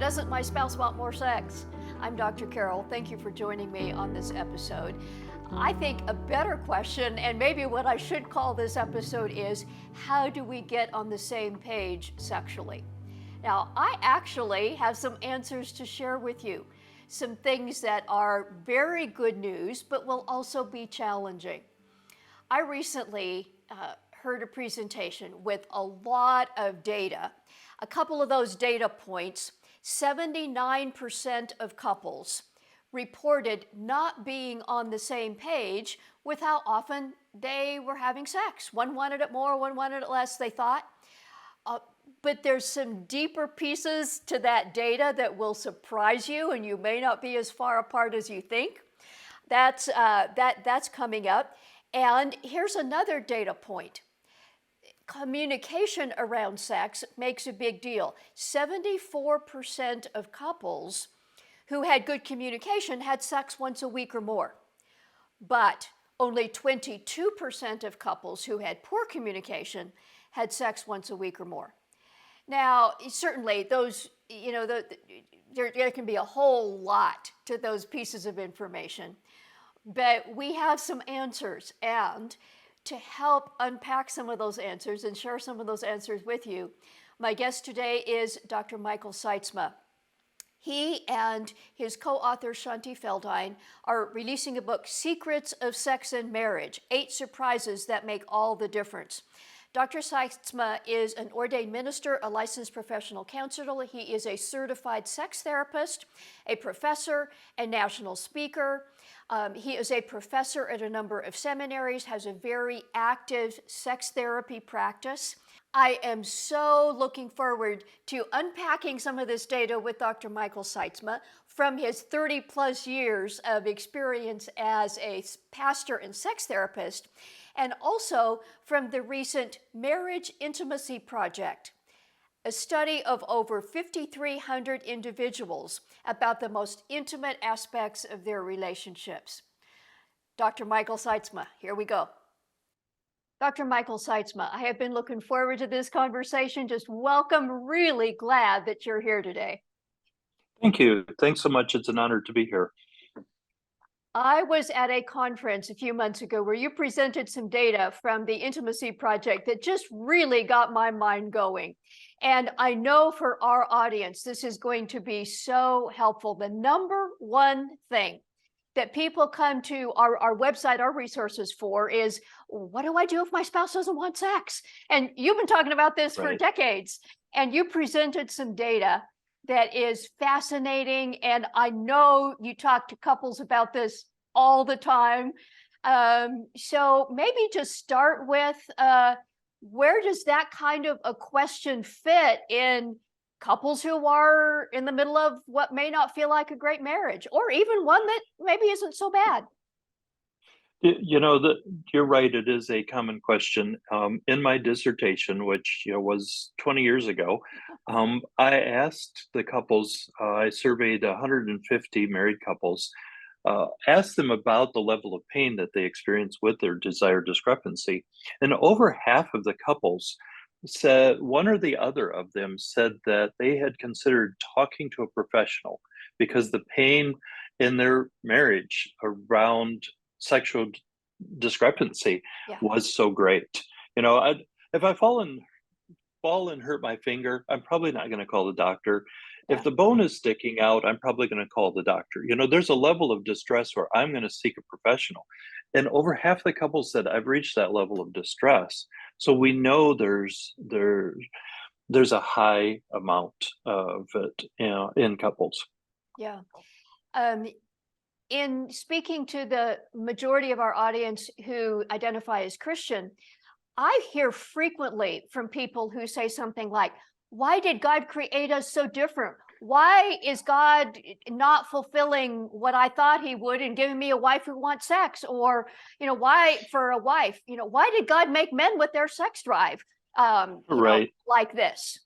doesn't my spouse want more sex? I'm Dr. Carol. Thank you for joining me on this episode. I think a better question, and maybe what I should call this episode, is how do we get on the same page sexually? Now, I actually have some answers to share with you. Some things that are very good news, but will also be challenging. I recently heard a presentation with a lot of data. A couple of those data points: 79% of couples reported not being on the same page with how often they were having sex. One wanted it more, one wanted it less, they thought. But there's some deeper pieces to that data that will surprise you, and you may not be as far apart as you think. That's coming up. And here's another data point. Communication around sex makes a big deal. 74% of couples who had good communication had sex once a week or more. But only 22% of couples who had poor communication had sex once a week or more. Now, certainly those, there can be a whole lot to those pieces of information, but we have some answers. And to help unpack some of those answers and share some of those answers with you, my guest today is Dr. Michael Seitzma. He and his co-author Shanti Feldhine are releasing a book, Secrets of Sex and Marriage, 8 Surprises That Make All the Difference. Dr. Sytsma is an ordained minister, a licensed professional counselor. He is a certified sex therapist, a professor, and national speaker. He is a professor at a number of seminaries, has a very active sex therapy practice. I am so looking forward to unpacking some of this data with Dr. Michael Sytsma from his 30 plus years of experience as a pastor and sex therapist, and also from the recent Marriage Intimacy Project, a study of over 5,300 individuals about the most intimate aspects of their relationships. Dr. Michael Sytsma, here we go. Dr. Michael Sytsma, I have been looking forward to this conversation. Just welcome. Really glad that you're here today. Thank you. Thanks so much. It's an honor to be here. I was at a conference a few months ago where you presented some data from the Intimacy Project that just really got my mind going. And I know for our audience, this is going to be so helpful. The number one thing that people come to our website, our resources for, is, what do I do if my spouse doesn't want sex? And you've been talking about this for decades, and you presented some data that is fascinating. And I know you talk to couples about this all the time. So maybe just start with, where does that kind of a question fit in couples who are in the middle of what may not feel like a great marriage, or even one that maybe isn't so bad? You're right. It is a common question. In my dissertation, which was 20 years ago, I asked the couples. I surveyed 150 married couples, asked them about the level of pain that they experience with their desire discrepancy, and over half of the couples said, one or the other of them said, that they had considered talking to a professional because the pain in their marriage around sexual discrepancy was so great. If I fall and hurt my finger, I'm probably not going to call the doctor. If the bone is sticking out, I'm probably going to call the doctor. There's a level of distress where I'm going to seek a professional. And over half the couples said, I've reached that level of distress. So we know there's a high amount of it, in couples. Yeah. In speaking to the majority of our audience who identify as Christian, I hear frequently from people who say something like, why did God create us so different? Why is God not fulfilling what I thought he would and giving me a wife who wants sex? Or, why for a wife, why did God make men with their sex drive like this?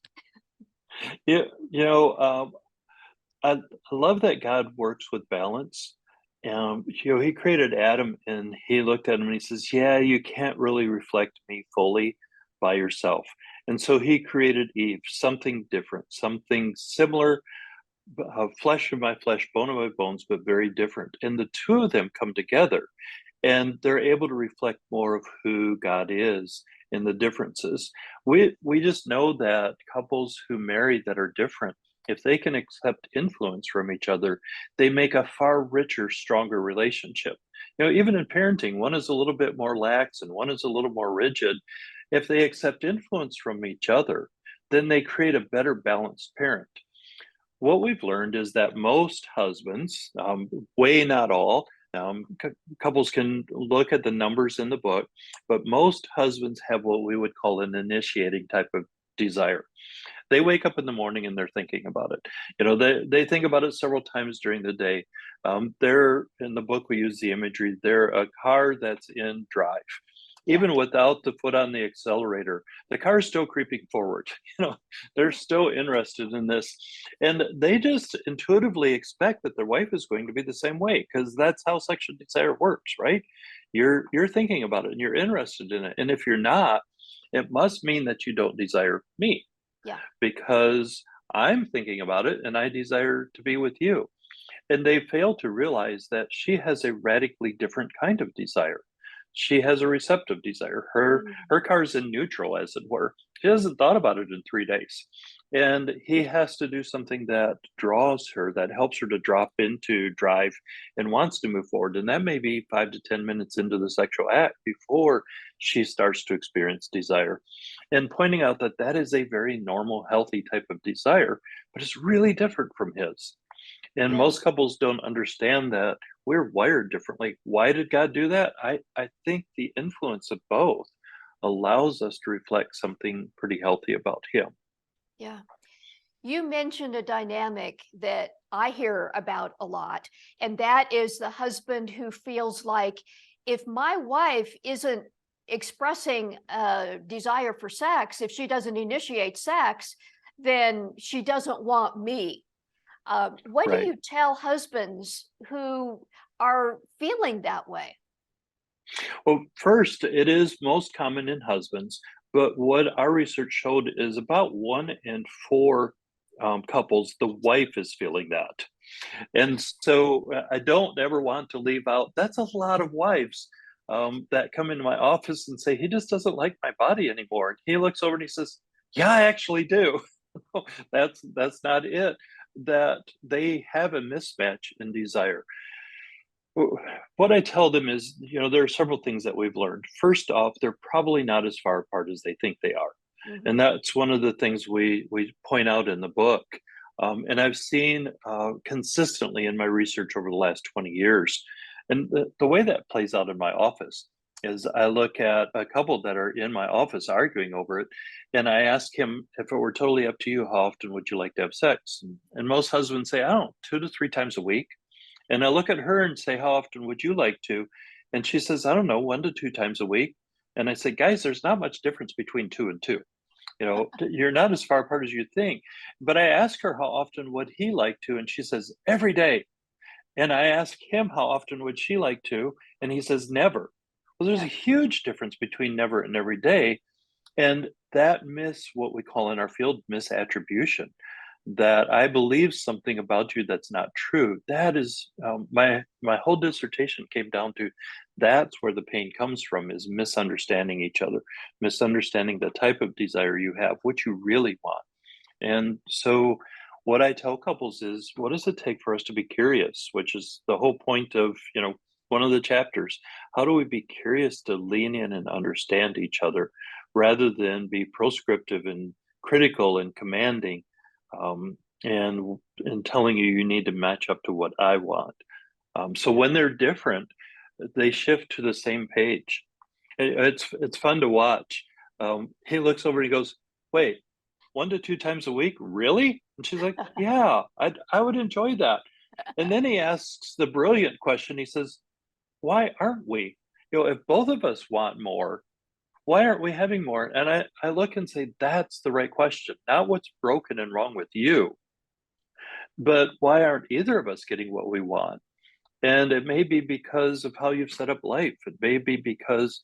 I love that God works with balance. He created Adam, and he looked at him and he says, yeah, you can't really reflect me fully by yourself. And so he created Eve, something different, something similar, flesh of my flesh, bone of my bones, but very different. And the two of them come together and they're able to reflect more of who God is in the differences. We just know that couples who marry that are different, if they can accept influence from each other, they make a far richer, stronger relationship. Even in parenting, one is a little bit more lax and one is a little more rigid. If they accept influence from each other, then they create a better balanced parent. What we've learned is that most husbands, way not all, couples can look at the numbers in the book, but most husbands have what we would call an initiating type of desire. They wake up in the morning and they're thinking about it. They think about it several times during the day. They're in the book, we use the imagery, they're a car that's in drive. Yeah. Even without the foot on the accelerator, the car is still creeping forward. They're still interested in this. And they just intuitively expect that their wife is going to be the same way, because that's how sexual desire works, right? You're thinking about it and you're interested in it. And if you're not, it must mean that you don't desire me, Yeah. because I'm thinking about it and I desire to be with you. And they fail to realize that she has a radically different kind of desire. She has a receptive desire. Her Mm. car's in neutral, as it were. She hasn't thought about it in 3 days. And he has to do something that draws her, that helps her to drop into drive and wants to move forward. And that may be 5 to 10 minutes into the sexual act before she starts to experience desire. And pointing out that that is a very normal, healthy type of desire, but it's really different from his. And Yeah. most couples don't understand that we're wired differently. Why did God do that? I think the influence of both allows us to reflect something pretty healthy about Him. Yeah. You mentioned a dynamic that I hear about a lot, and that is the husband who feels like, if my wife isn't expressing a desire for sex, if she doesn't initiate sex, then she doesn't want me. What do Right. you tell husbands who are feeling that way? Well, first, it is most common in husbands, but what our research showed is about 1 in 4 couples, the wife is feeling that. And so I don't ever want to leave out, that's a lot of wives that come into my office and say, he just doesn't like my body anymore. And he looks over and he says, yeah, I actually do. That's not it. That they have a mismatch in desire. What I tell them is, there are several things that we've learned. First off, they're probably not as far apart as they think they are. And Hmm. that's one of the things we point out in the book. And I've seen consistently in my research over the last 20 years. And the way that plays out in my office is I look at a couple that are in my office arguing over it. And I ask him, if it were totally up to you, how often would you like to have sex? And most husbands say, I don't know, 2 to 3 times a week. And I look at her and say, how often would you like to? And she says, I don't know, 1 to 2 times a week. And I say, guys, there's not much difference between two and two. You're not as far apart as you think. But I ask her how often would he like to, and she says, every day. And I ask him how often would she like to, and he says, never. Well, there's a Yeah. huge difference between never and every day. And that what we call in our field misattribution, that I believe something about you that's not true. That is my whole dissertation came down to, that's where the pain comes from, is misunderstanding each other, misunderstanding the type of desire you have, what you really want. And so what I tell couples is, what does it take for us to be curious, which is the whole point of, one of the chapters. How do we be curious to lean in and understand each other rather than be proscriptive and critical and commanding, and telling you need to match up to what I want. So Yeah. when they're different, they shift to the same page. It's fun to watch. He looks over and he goes, "Wait, 1 to 2 times a week, really?" And she's like, "Yeah, I would enjoy that." And then he asks the brilliant question. He says, "Why aren't we? If both of us want more, why aren't we having more?" And I look and say, that's the right question. Not what's broken and wrong with you, but why aren't either of us getting what we want? And it may be because of how you've set up life. It may be because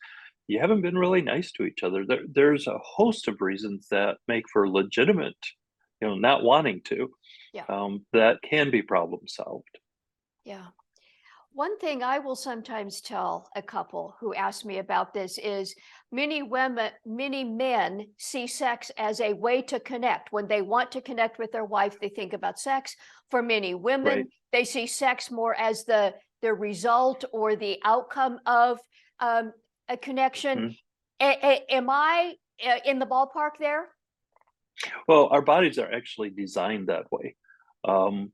you haven't been really nice to each other. There's a host of reasons that make for legitimate not wanting to, Yeah. that can be problem solved. Yeah. One thing I will sometimes tell a couple who ask me about this is many men see sex as a way to connect. When they want to connect with their wife, they think about sex. For many Right. women, they see sex more as the result or the outcome of a connection. Mhm. Am I in the ballpark there? Well, our bodies are actually designed that way. Um,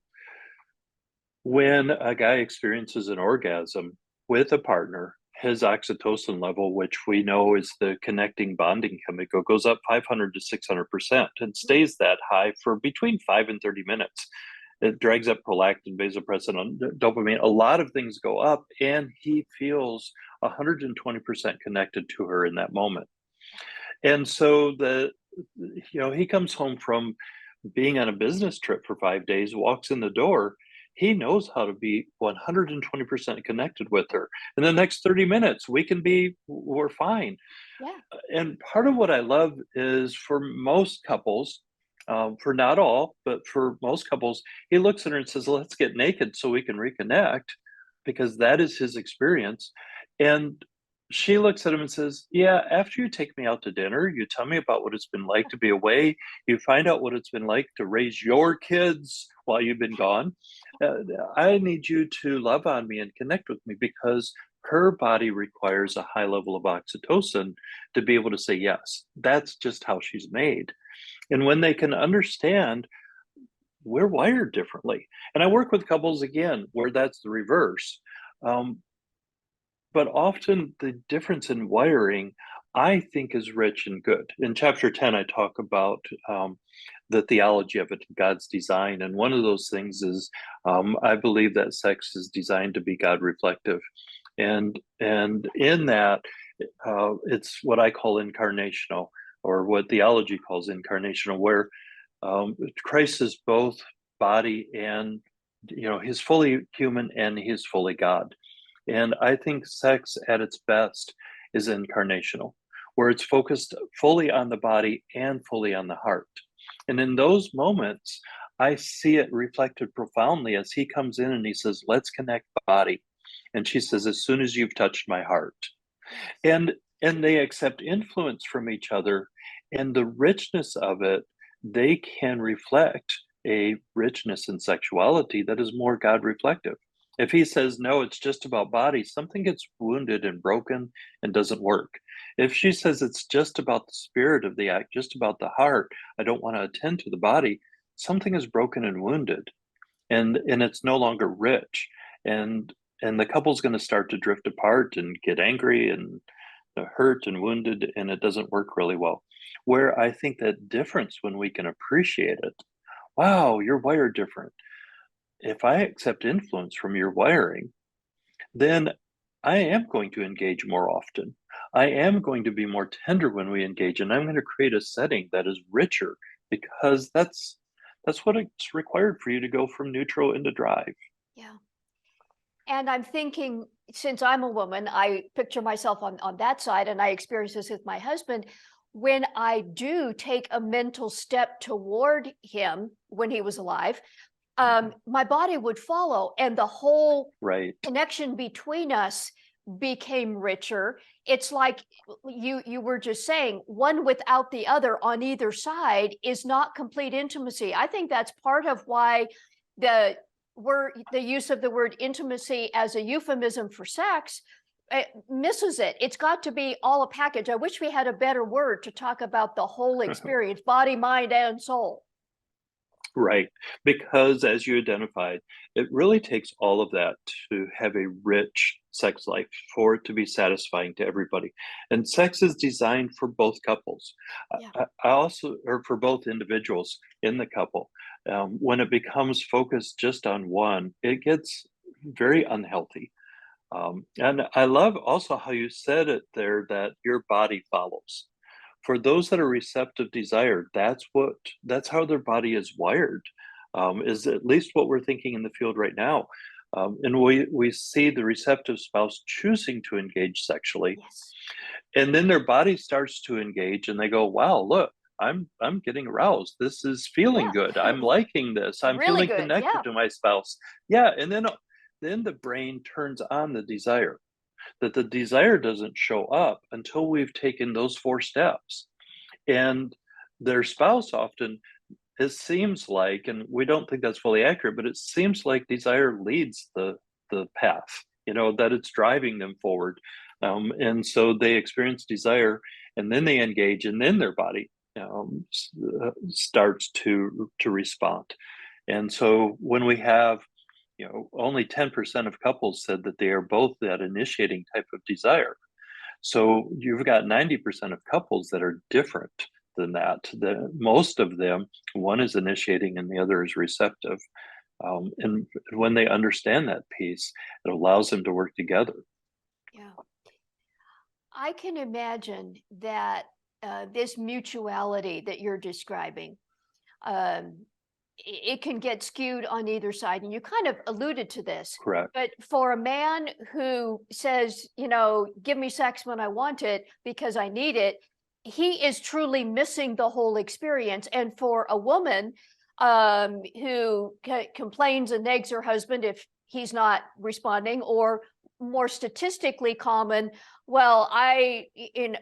when a guy experiences an orgasm with a partner, his oxytocin level, which we know is the connecting bonding chemical, goes up 500 to 600% and Mm. stays that high for between 5 and 30 minutes. It drags up prolactin, vasopressin, and dopamine. A lot of things go up, and he feels 120% connected to her in that moment. And so he comes home from being on a business trip for 5 days, walks in the door, he knows how to be 120% connected with her. In the next 30 minutes, we're fine. Yeah. And part of what I love is for most couples, for not all, but for most couples, he looks at her and says, "Let's get naked so we can reconnect," because that is his experience. And she looks at him and says, "Yeah, after you take me out to dinner, you tell me about what it's been like to be away, you find out what it's been like to raise your kids while you've been gone. Uh, I need you to love on me and connect with me," because her body requires a high level of oxytocin to be able to say yes. That's just how she's made. And when they can understand, we're wired differently. And I work with couples again where that's the reverse. Um, but often the difference in wiring, I think, is rich and good. In chapter 10, I talk about the theology of it, God's design. And one of those things is I believe that sex is designed to be God reflective. And in that, it's what I call incarnational, or what theology calls incarnational, where Christ is both body and, he's fully human and he's fully God. And I think sex at its best is incarnational, where it's focused fully on the body and fully on the heart. And in those moments, I see it reflected profoundly as he comes in and he says, "Let's connect body." And she says, "As soon as you've touched my heart." Yes. And they accept influence from each other, and the richness of it, they can reflect a richness in sexuality that is more God reflective. If he says no, it's just about body, something gets wounded and broken and doesn't work. If she says it's just about the spirit of the act, just about the heart, I don't want to attend to the body, something is broken and wounded, and it's no longer rich. And the couple's going to start to drift apart and get angry and hurt and wounded, and it doesn't work really well. Where I think that difference, when we can appreciate it, wow, you're wired different. If I accept influence from your wiring, then I am going to engage more often. I am going to be more tender when we engage, and I'm going to create a setting that is richer, because that's what it's required for you to go from neutral into drive. Yeah. And I'm thinking, since I'm a woman, I picture myself on that side, and I experience this with my husband. When I do take a mental step toward him when he was alive, Mhm. my body would follow, and the whole Right. connection between us became richer. It's like you were just saying, one without the other on either side is not complete intimacy. I think that's part of why the the use of the word intimacy as a euphemism for sex misses it. It's got to be all a package. I wish we had a better word to talk about the whole experience, body, mind, and soul. Right. Because as you identified, it really takes all of that to have a rich sex life, for it to be satisfying to everybody. And sex is designed for both couples. Yeah. I also, or for both individuals in the couple. When it becomes focused just on one, it gets very unhealthy. And I love also how you said it there, that your body follows. For those that are receptive desire, that's how their body is wired. Is at least what we're thinking in the field right now. And we see the receptive spouse choosing to engage sexually, Yes. and then their body starts to engage, and they go, "Wow, look! I'm getting aroused. This is feeling Yeah. good. I'm liking this. I'm Really feeling good. connected Yeah. to my spouse. Yeah, and then the brain turns on the desire. That the desire doesn't show up until we've taken those 4 steps. And their spouse often, it seems like, and we don't think that's fully accurate, but it seems like desire leads the path, that it's driving them forward. And so they experience desire, and then they engage, and then their body starts to respond. And so when we have, only 10% of couples said that they are both that initiating type of desire. So you've got 90% of couples that are different than that. Most of them, one is initiating and the other is receptive. And when they understand that piece, it allows them to work together. Yeah. I can imagine that this mutuality that you're describing, um, it can get skewed on either side. And you kind of alluded to this, Correct. but for a man who says, give me sex when I want it because I need it, he is truly missing the whole experience. And for a woman who complains and nags her husband if he's not responding, or more statistically common, well,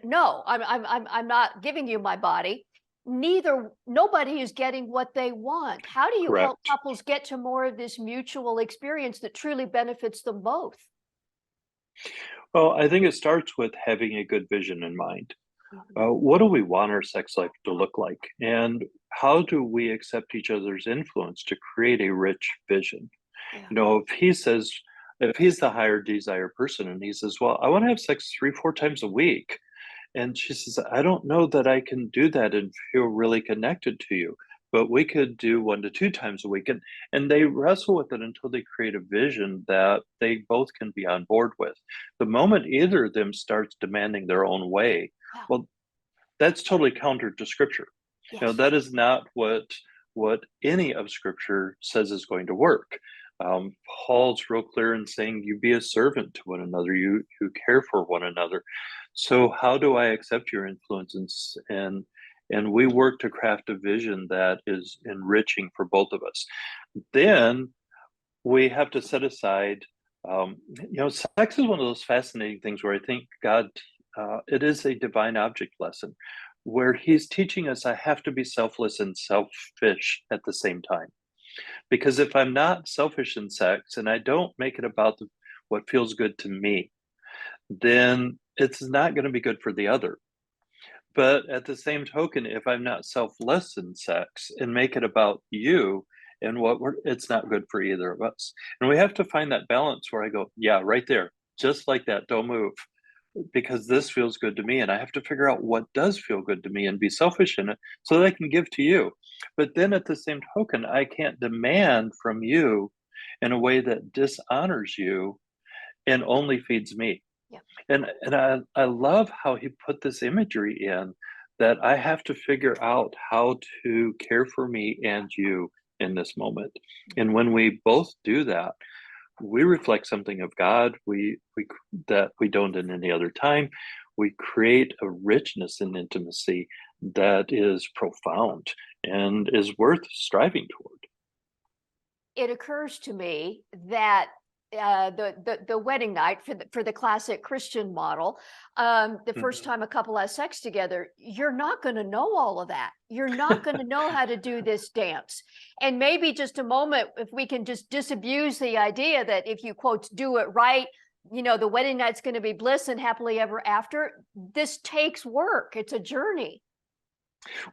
no, I'm not giving you my body. Nobody is getting what they want. How do you help Correct. couples get to more of this mutual experience that truly benefits them both? Well, I think it starts with having a good vision in mind. Mhm. What do we want our sex life to look like? And how do we accept each other's influence to create a rich vision? Yeah. If he's the higher desire person and he says, well, I want to have sex 3, 4 times a week. And she says, I don't know that I can do that and feel really connected to you, but we could do 1 to 2 times a week. And they wrestle with it until they create a vision that they both can be on board with. The moment either of them starts demanding their own way, Yeah. well, that's totally counter to scripture. Yes. That is not what any of scripture says is going to work. Paul's real clear in saying, "You be a servant to one another. You care for one another." So, how do I accept your influence and we work to craft a vision that is enriching for both of us? Then we have to set aside. Sex is one of those fascinating things where I think God, it is a divine object lesson, where He's teaching us I have to be selfless and selfish at the same time. Because if I'm not selfish in sex and I don't make it about what feels good to me, then it's not going to be good for the other. But at the same token, if I'm not selfless in sex and make it about you and it's not good for either of us. And we have to find that balance where I go, yeah, right there, just like that, don't move because this feels good to me. And I have to figure out what does feel good to me and be selfish in it so that I can give to you. But then at the same token, I can't demand from you in a way that dishonors you and only feeds me. Yeah. And I love how he put this imagery in that I have to figure out how to care for me and you in this moment. And when we both do that, we reflect something of God that we don't in any other time. We create a richness in intimacy that is profound and is worth striving toward. It occurs to me that the wedding night for the classic Christian model, the first Mhm. time a couple has sex together, you're not going to know all of that. You're not going to know how to do this dance. And maybe just a moment, if we can just disabuse the idea that if you quote do it right, the wedding night's going to be bliss and happily ever after. This takes work. It's a journey.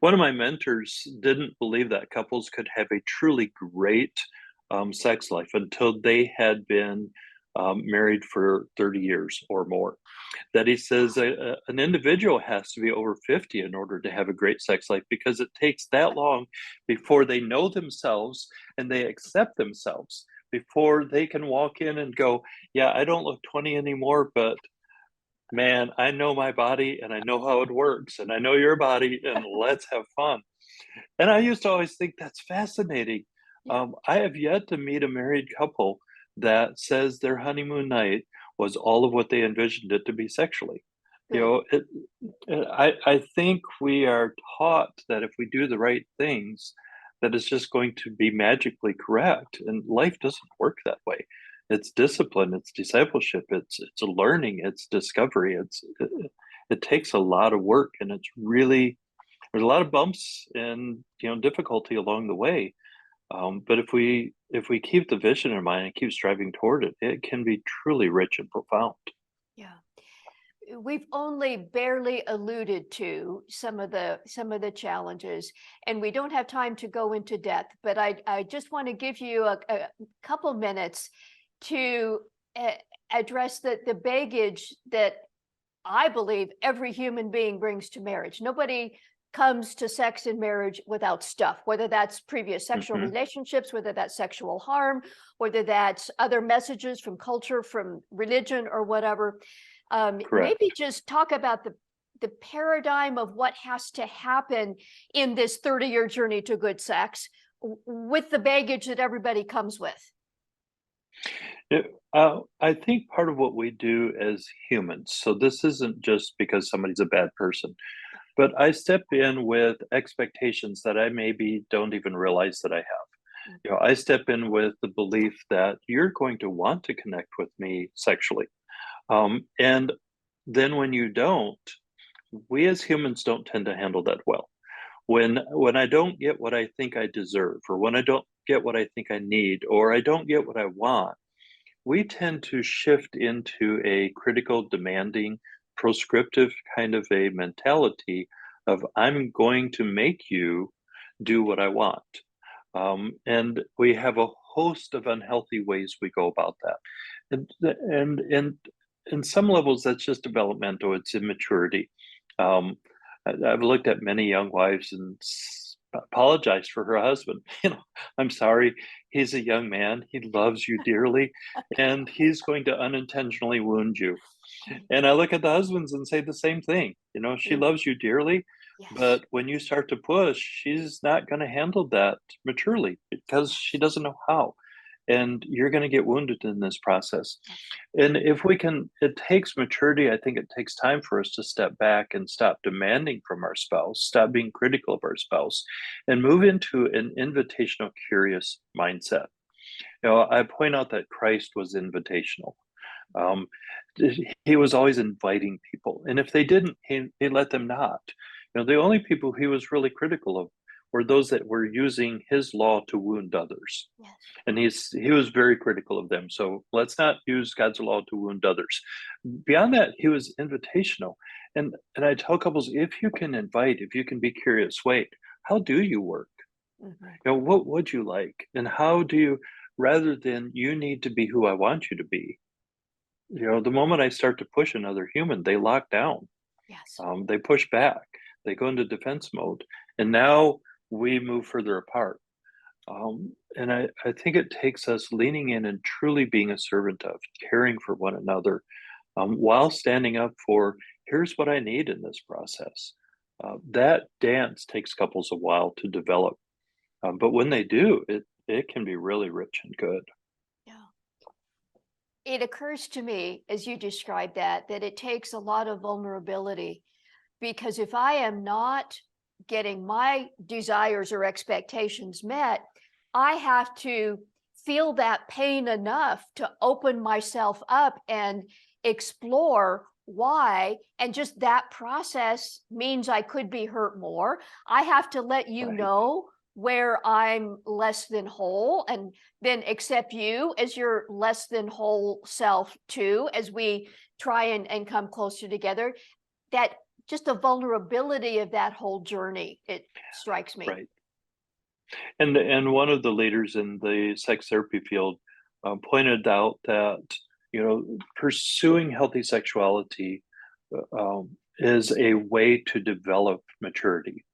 One of my mentors didn't believe that couples could have a truly great sex life until they had been married for 30 years or more. That he says an individual has to be over 50 in order to have a great sex life because it takes that long before they know themselves and they accept themselves, before they can walk in and go, yeah, I don't look 20 anymore, but man, I know my body and I know how it works and I know your body and let's have fun. And I used to always think that's fascinating. Yeah. I have yet to meet a married couple that says their honeymoon night was all of what they envisioned it to be sexually. You Good. know, I think we are taught that if we do the right things, that it's just going to be magically correct, and life doesn't work that way. It's discipline, it's discipleship, it's a learning, it's discovery. It takes a lot of work, and it's really there's a lot of bumps and difficulty along the way. But if we keep the vision in mind and keep striving toward it, it can be truly rich and profound. Yeah. We've only barely alluded to some of the challenges, and we don't have time to go into depth, but I just want to give you a couple minutes to address the baggage that I believe every human being brings to marriage. Nobody comes to sex and marriage without stuff, whether that's previous sexual Hmm. relationships, whether that's sexual harm, whether that's other messages from culture, from religion, or whatever. Maybe Correct. just talk about the paradigm of what has to happen in this 30-year journey to good sex with the baggage that everybody comes with. I think part of what we do as humans, so this isn't just because somebody's a bad person, but I step in with expectations that I maybe don't even realize that I have. Mm. I step in with the belief that you're going to want to connect with me sexually. And then when you don't, we as humans don't tend to handle that well. When I don't get what I think I deserve, or when I don't get what I think I need, or I don't get what I want, we tend to shift into a critical, demanding, proscriptive kind of a mentality of I'm going to make you do what I want. And we have a host of unhealthy ways we go about that. And in some levels, that's just developmental, it's immaturity. Um, I've looked at many young wives and apologized for her husband. I'm sorry, he's a young man, he loves you dearly, and he's going to unintentionally wound you. And I look at the husbands and say the same thing. She Yeah. loves you dearly, Yes. but when you start to push, she's not going to handle that maturely because she doesn't know how. And you're going to get wounded in this process. Yes. And if we can, it takes maturity. I think it takes time for us to step back and stop demanding from our spouse, stop being critical of our spouse, and move into an invitational, curious mindset. I point out that Christ was invitational. Um, he was always inviting people, and if they didn't, he let them not. The only people he was really critical of were those that were using his law to wound others, Yes. and he was very critical of them. So let's not use God's law to wound others. Beyond that, he was invitational, and I tell couples if you can invite, if you can be curious, wait, how do you work? Mhm. What would you like, and how do you? Rather than you need to be who I want you to be, the moment I start to push another human, they lock down. Yes. They push back. They go into defense mode, and now we move further apart. And I think it takes us leaning in and truly being a servant of caring for one another, while standing up for here's what I need in this process. That dance takes couples a while to develop, but when they do, it can be really rich and good. Yeah. It occurs to me as you describe that it takes a lot of vulnerability, because if I am not getting my desires or expectations met, I have to feel that pain enough to open myself up and explore why. And just that process means I could be hurt more. I have to let you Right, know where I'm less than whole, and then accept you as your less than whole self too, as we try and come closer together. That just the vulnerability of that whole journey, it strikes me. right. And one of the leaders in the sex therapy field pointed out that pursuing healthy sexuality is a way to develop maturity,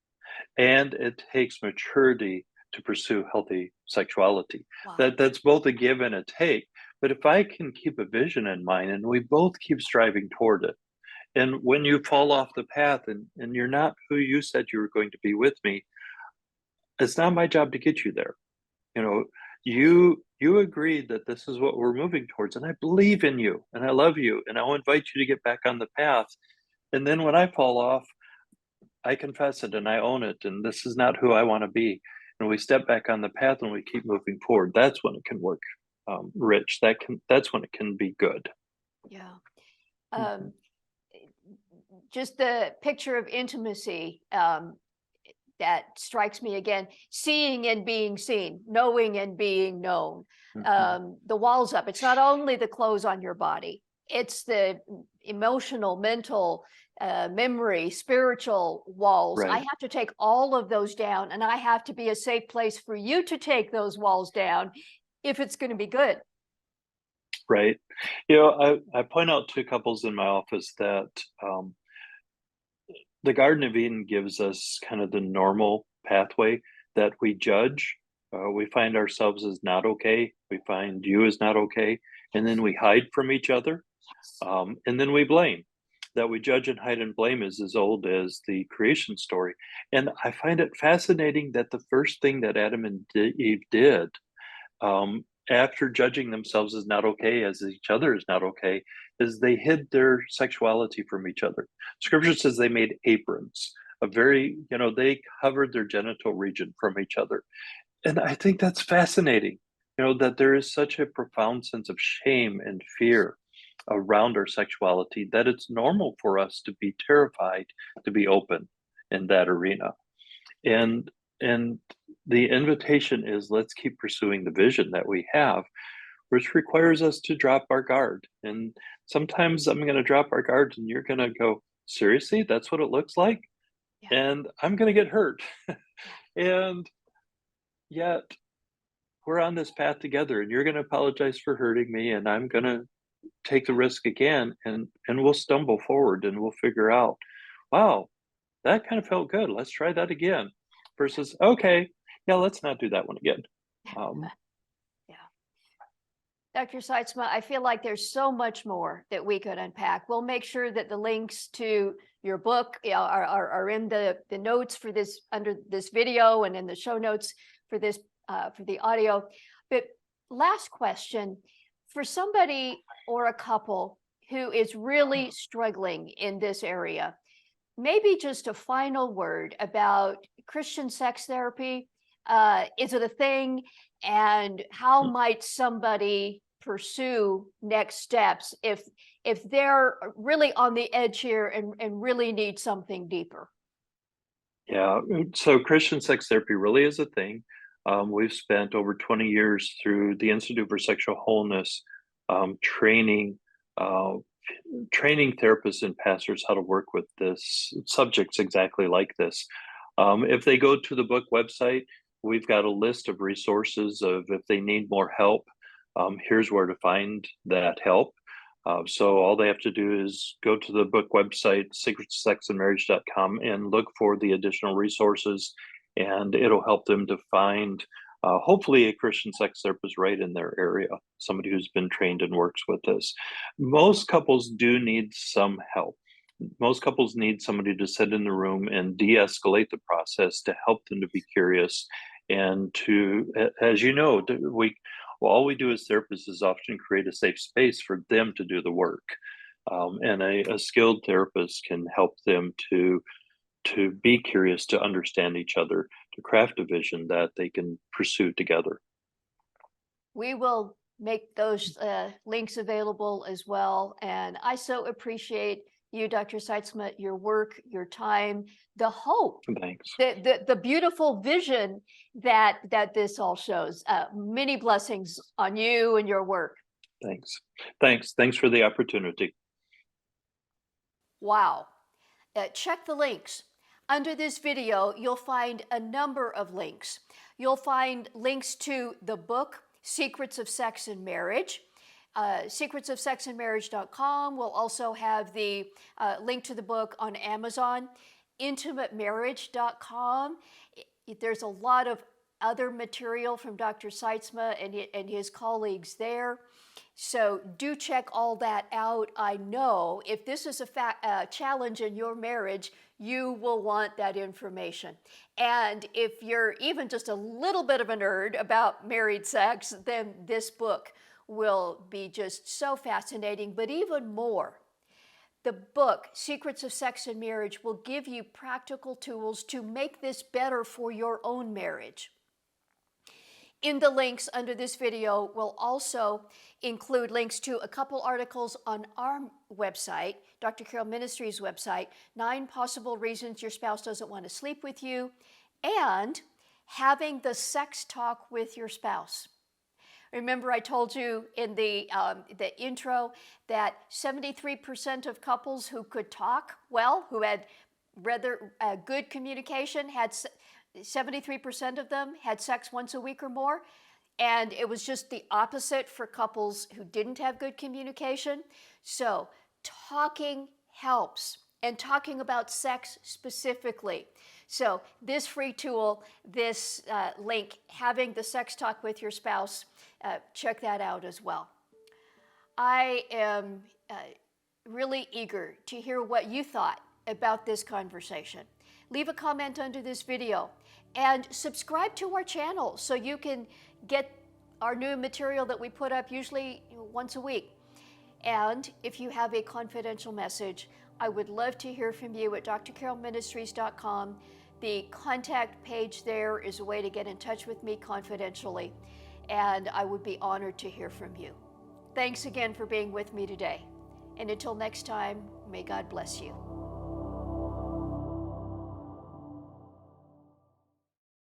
and it takes maturity to pursue healthy sexuality. Wow. That's both a give and a take. But if I can keep a vision in mind, and we both keep striving toward it, and when you fall off the path and you're not who you said you were going to be with me, it's not my job to get you there. you know Yes. you agreed that this is what we're moving towards, and I believe in you and I love you and I'll invite you to get back on the path. And then when I fall off, I confess it and I own it, and this is not who I want to be. And we step back on the path and we keep moving forward. That's when it can work, rich. That's when it can be good. Yeah. Mhm. Um, just the picture of intimacy that strikes me again, seeing and being seen, knowing and being known. Mhm. The walls up. It's not only the clothes on your body, it's the emotional, mental, memory, spiritual walls. I Right, have to take all of those down, and I have to be a safe place for you to take those walls down if it's going to be good. right. I point out to couples in my office that um, the Garden of Eden gives us kind of the normal pathway that we judge. We find ourselves as not okay. We find you as not okay. And then Yes. we hide from each other. Yes. And then we blame. That we judge and hide and blame is as old as the creation story. And I find it fascinating that the first thing that Adam and Eve did, after judging themselves as not okay, as each other is not okay, is they hid their sexuality from each other. Scripture says they made aprons, they covered their genital region from each other. And I think that's fascinating, that there is such a profound sense of shame and fear around our sexuality that it's normal for us to be terrified to be open in that arena. And the invitation is, let's keep pursuing the vision that we have, which requires us to drop our guard. And sometimes I'm going to drop our guard and you're going to go, seriously, that's what it looks like? Yeah. And I'm going to get hurt. Yeah. And yet we're on this path together, and you're going to apologize for hurting me, and I'm going to take the risk again, and we'll stumble forward and we'll figure out, wow, that kind of felt good. Let's try that again. Versus, okay, yeah, let's not do that one again. Um, Yeah. Dr. Seitzma, I feel like there's so much more that we could unpack. We'll make sure that the links to your book are in the notes for this, under this video, and in the show notes for this, for the audio. But last question, for somebody or a couple who is really struggling in this area, maybe just a final word about Christian sex therapy. Is it a thing? And how might somebody pursue next steps if they're really on the edge here and really need something deeper? yeah, so Christian sex therapy really is a thing. We've spent over 20 years through the Institute for Sexual Wholeness, um, training uh, training therapists and pastors how to work with this subjects exactly like this. If they go to the book website, we've got a list of resources of if they need more help. Here's where to find that help. So all they have to do is go to the book website, secretsexandmarriage.com, and look for the additional resources, and it'll help them to find hopefully a Christian sex therapist right in their area, somebody who's been trained and works with this. Most couples do need some help. Most couples need somebody to sit in the room and de-escalate the process to help them to be curious and to, as you know, all we do as therapists is often create a safe space for them to do the work. And a skilled therapist can help them to be curious, to understand each other, to craft a vision that they can pursue together. We will make those links available as well. And I so appreciate you, Dr. Seitzma, your work, your time, the hope, Thanks. the beautiful vision that this all shows. Many blessings on you and your work. Thanks. Thanks for the opportunity. Wow. Check the links. Under this video, you'll find a number of links. You'll find links to the book, Secrets of Sex and Marriage. Secretsofsexandmarriage.com will also have the link to the book on Amazon. Intimatemarriage.com. There's a lot of other material from Dr. Seitzma and his colleagues there. So do check all that out. I know if this is a challenge in your marriage, you will want that information. And if you're even just a little bit of a nerd about married sex, then this book will be just so fascinating. But even more, The book, Secrets of Sex and Marriage, will give you practical tools to make this better for your own marriage. In the links under this video, we'll also include links to a couple articles on our website, Dr. Carol Ministries' website, 9 possible reasons your spouse doesn't want to sleep with you, and having the sex talk with your spouse. Remember I told you in the intro that 73% of couples who could talk well, who had rather good communication, had 73% of them had sex once a week or more, and it was just the opposite for couples who didn't have good communication. So talking helps, and talking about sex specifically. So this free tool, this link, having the sex talk with your spouse, check that out as well. I am really eager to hear what you thought about this conversation. Leave a comment under this video and subscribe to our channel so you can get our new material that we put up usually once a week. And if you have a confidential message, I would love to hear from you at drcarolministries.com. The contact page there is a way to get in touch with me confidentially, and I would be honored to hear from you. Thanks again for being with me today. And until next time, may God bless you.